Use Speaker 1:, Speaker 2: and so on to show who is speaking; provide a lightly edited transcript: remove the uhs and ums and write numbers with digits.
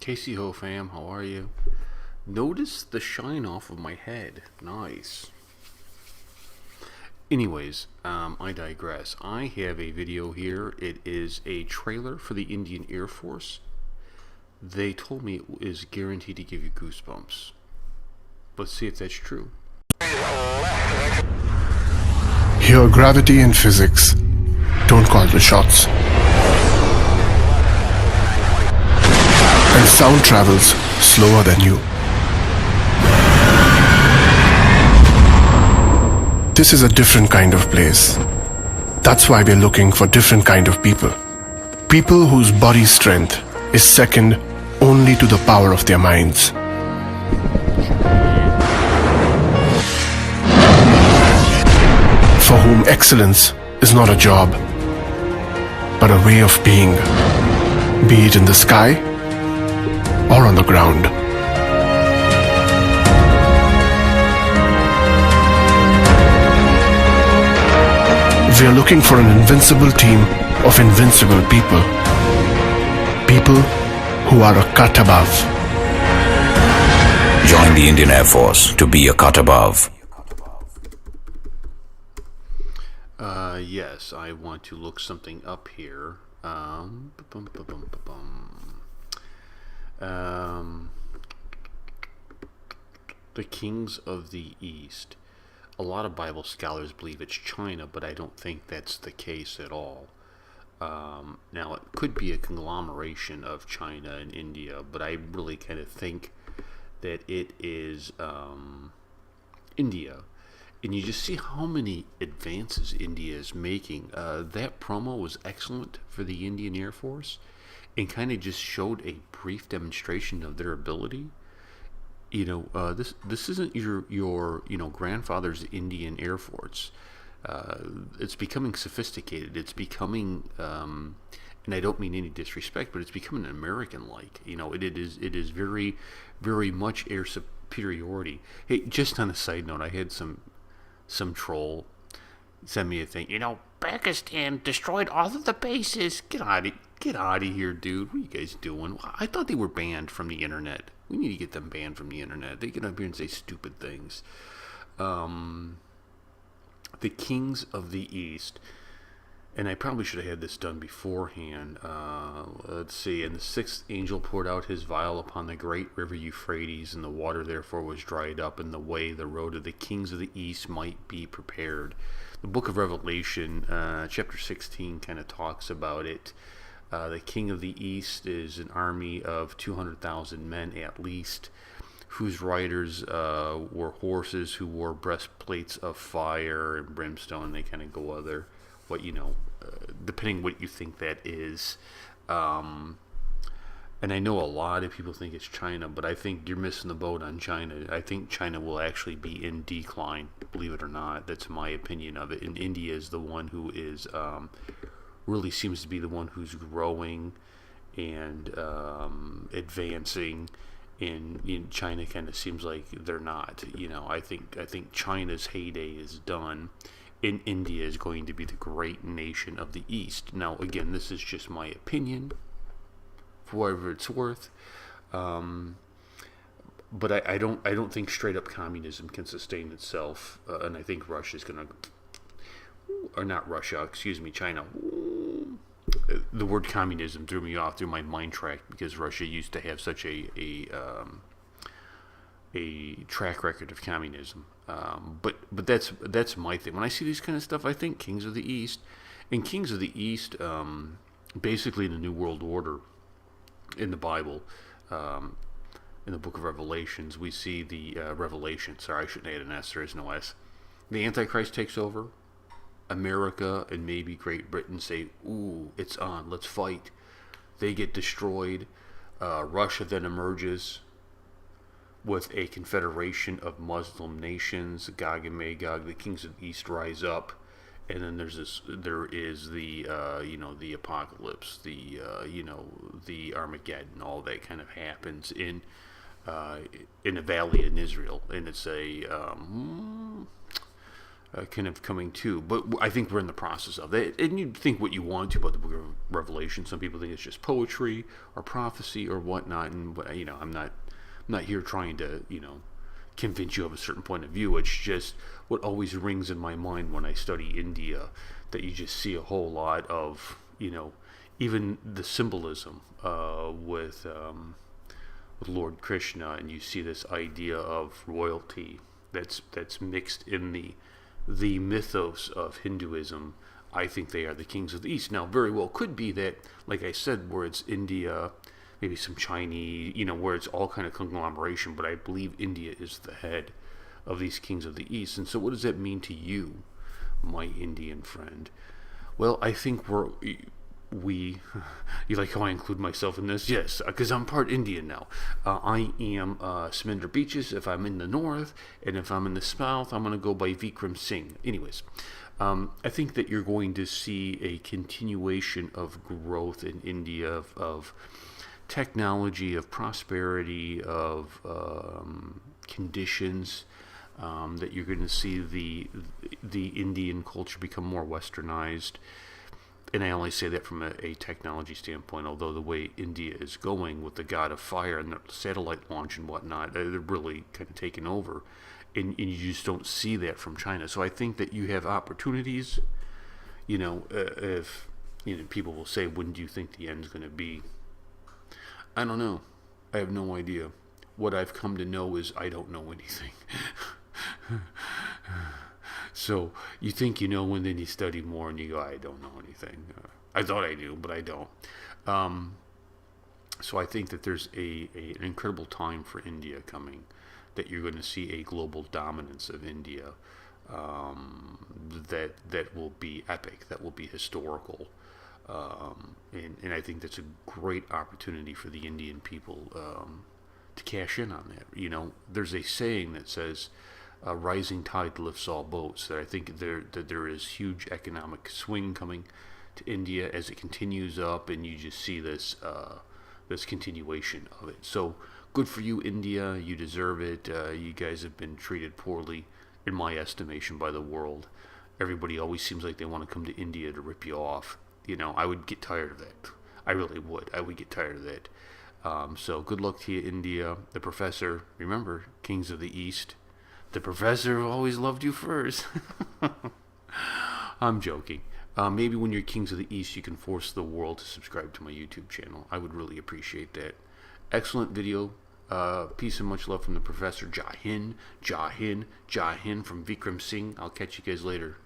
Speaker 1: Casey Ho fam, how are you? Notice the shine off of my head. Nice. Anyways, I digress. I have a video here. It is a trailer for the Indian Air Force. They told me it is guaranteed to give you goosebumps. Let's see if that's true.
Speaker 2: Here, gravity and physics don't call the shots. And sound travels slower than you. This is a different kind of place. That's why we're looking for different kind of people. People whose body strength is second only to the power of their minds. For whom excellence is not a job, but a way of being, be it in the sky or on the ground. We are looking for an invincible team of invincible people. People who are a cut above.
Speaker 3: Join the Indian Air Force to be a cut above.
Speaker 1: Yes, I want to look something up here. The Kings of the East. A lot of Bible scholars believe it's China, but I don't think that's the case at all. Now, it could be a conglomeration of China and India, but I really kind of think that it is India. And you just see how many advances India is making. That promo was excellent for the Indian Air Force and kind of just showed a brief demonstration of their ability. This isn't your grandfather's Indian Air Force. It's becoming sophisticated. It's becoming, and I don't mean any disrespect, but it's becoming American-like. It is very, very much air superiority. Hey, just on a side note, I had some troll send me a thing. Pakistan destroyed all of the bases. Get out of here, dude. What are you guys doing? I thought they were banned from the internet. We need to get them banned from the internet. They get up here and say stupid things. The Kings of the East. And I probably should have had this done beforehand. Let's see. And the sixth angel poured out his vial upon the great river Euphrates, and the water therefore was dried up, and the road of the kings of the east might be prepared. The book of Revelation, chapter 16, kind of talks about it. The king of the east is an army of 200,000 men at least, whose riders were horses who wore breastplates of fire and brimstone. They kind of go other, depending what you think that is. And I know a lot of people think it's China, but I think you're missing the boat on China. I think China will actually be in decline, believe it or not. That's my opinion of it. And India is the one who is really seems to be the one who's growing and advancing. In China kind of seems like they're not. I think China's heyday is done. And India is going to be the great nation of the East. Now, again, this is just my opinion, for whatever it's worth. But I don't think straight up communism can sustain itself. And I think Russia's going to, or not Russia, excuse me, China. The word communism threw me off through my mind track because Russia used to have such a track record of communism. But that's my thing. When I see these kind of stuff, I think Kings of the East. And Kings of the East, basically the New World Order in the Bible, in the book of Revelations, we see the Revelation. Sorry, I shouldn't add an S. There is no S. The Antichrist takes over. America and maybe Great Britain say, ooh, it's on, let's fight. They get destroyed. Russia then emerges with a confederation of Muslim nations, Gog and Magog. The kings of the East rise up, and then there is the the apocalypse, the Armageddon. All that kind of happens in a valley in Israel, and it's a kind of coming to. But I think we're in the process of it. And you think what you want to about the Book of Revelation. Some people think it's just poetry or prophecy or whatnot. And I'm not here trying to convince you of a certain point of view. It's just what always rings in my mind when I study India, that you just see a whole lot of even the symbolism with Lord Krishna, and you see this idea of royalty that's mixed in the mythos of Hinduism. I think they are the kings of the East. Now, very well could be that, like I said, where it's India, maybe some Chinese, where it's all kind of conglomeration, but I believe India is the head of these kings of the East. And so what does that mean to you, my Indian friend? Well, I think you like how I include myself in this? Yes, because I'm part Indian now. I am Saminder Beaches if I'm in the north, and if I'm in the south, I'm going to go by Vikram Singh. Anyways, I think that you're going to see a continuation of growth in India, of technology, of prosperity, of conditions, that you're going to see the Indian culture become more westernized. And I only say that from a technology standpoint, although the way India is going with the God of Fire and the satellite launch and whatnot, they're really kind of taking over. And you just don't see that from China. So I think that you have opportunities, if people will say, when do you think the end's going to be? I don't know. I have no idea. What I've come to know is I don't know anything. So you think you know, and then you study more and you go, I don't know anything. I thought I knew, but I don't. So I think that there's an incredible time for India coming, that you're going to see a global dominance of India, that will be epic, that will be historical. And I think that's a great opportunity for the Indian people to cash in on that. There's a saying that says, a rising tide lifts all boats. That I think that there is huge economic swing coming to India as it continues up, and you just see this continuation of it. So good for you, India. You deserve it. You guys have been treated poorly, in my estimation, by the world. Everybody always seems like they want to come to India to rip you off. I would get tired of that. I really would. I would get tired of that. So good luck to you, India. The professor, remember, kings of the East. The professor always loved you first. I'm joking. Maybe when you're kings of the East, you can force the world to subscribe to my YouTube channel. I would really appreciate that. Excellent video. Peace and much love from the professor. Jai Hind, Jai Hind, Jai Hind from Vikram Singh. I'll catch you guys later.